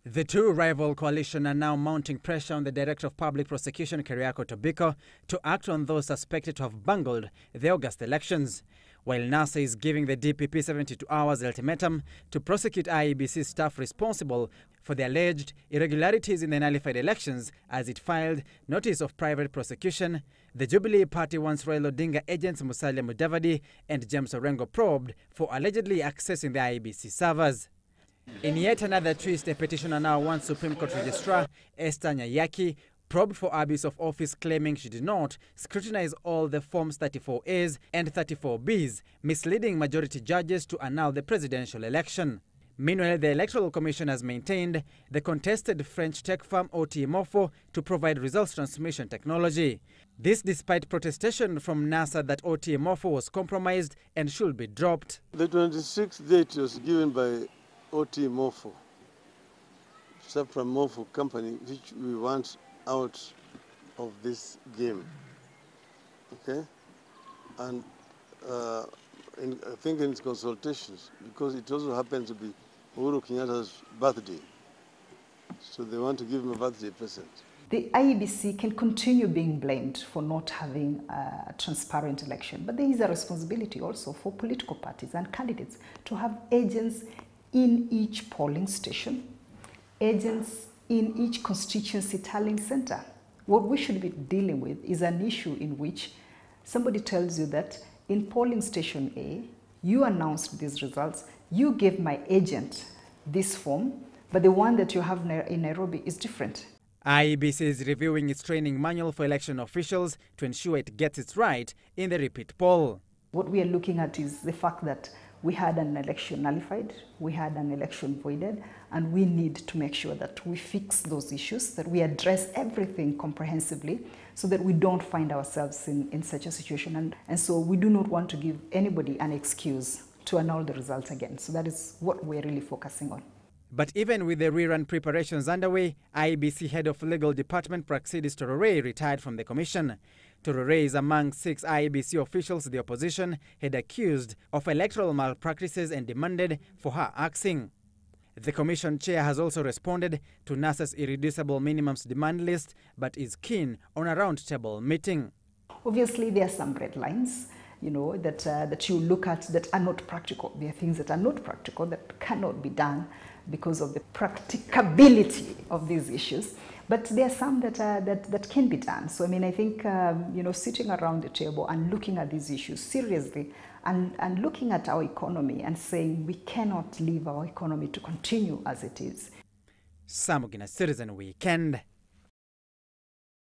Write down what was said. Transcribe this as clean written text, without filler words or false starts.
The two rival coalitions are now mounting pressure on the Director of Public Prosecution, Keriako Tobiko, to act on those suspected to have bungled the August elections, while NASA is giving the DPP 72 hours ultimatum to prosecute IEBC staff responsible for the alleged irregularities in the nullified elections as it filed notice of private prosecution. The Jubilee Party wants Raila Odinga agents Musalia Mudavadi and James Orengo probed for allegedly accessing the IEBC servers. In yet another twist, a petitioner now wants Supreme Court Registrar Esther Nyayaki probed for abuse of office, claiming she did not scrutinize all the Forms 34As and 34Bs, misleading majority judges to annul the presidential election. Meanwhile, the Electoral Commission has maintained the contested French tech firm OT-Morpho to provide results transmission technology. This despite protestation from NASA that OT-Morpho was compromised and should be dropped. The 26th date was given by OT-Morpho, Morpho company, which we want out of this game. Okay? And I think in its consultations, because it also happens to be Uhuru Kenyatta's birthday, so they want to give him a birthday present. The IEBC can continue being blamed for not having a transparent election, but there is a responsibility also for political parties and candidates to have agents in each polling station, agents in each constituency tallying center. What we should be dealing with is an issue in which somebody tells you that in polling station A, you announced these results, you gave my agent this form, but the one that you have in Nairobi is different. IEBC is reviewing its training manual for election officials to ensure it gets it right in the repeat poll. What we are looking at is the fact that we had an election nullified, we had an election voided, and we need to make sure that we fix those issues, that we address everything comprehensively so that we don't find ourselves in such a situation. And so we do not want to give anybody an excuse to annul the results again. So that is what we're really focusing on. But even with the rerun preparations underway, IEBC Head of Legal Department Praxidis Torore retired from the commission. Torore is among 6 IEBC officials the opposition had accused of electoral malpractices and demanded for her axing. The commission chair has also responded to NASA's irreducible minimums demand list, but is keen on a roundtable meeting. Obviously, there are some red lines, that you look at that are not practical. There are things that are not practical that cannot be done because of the practicability of these issues. But there are some that can be done. So, I think, sitting around the table and looking at these issues seriously and looking at our economy and saying we cannot leave our economy to continue as it is. Samugina Citizen Weekend.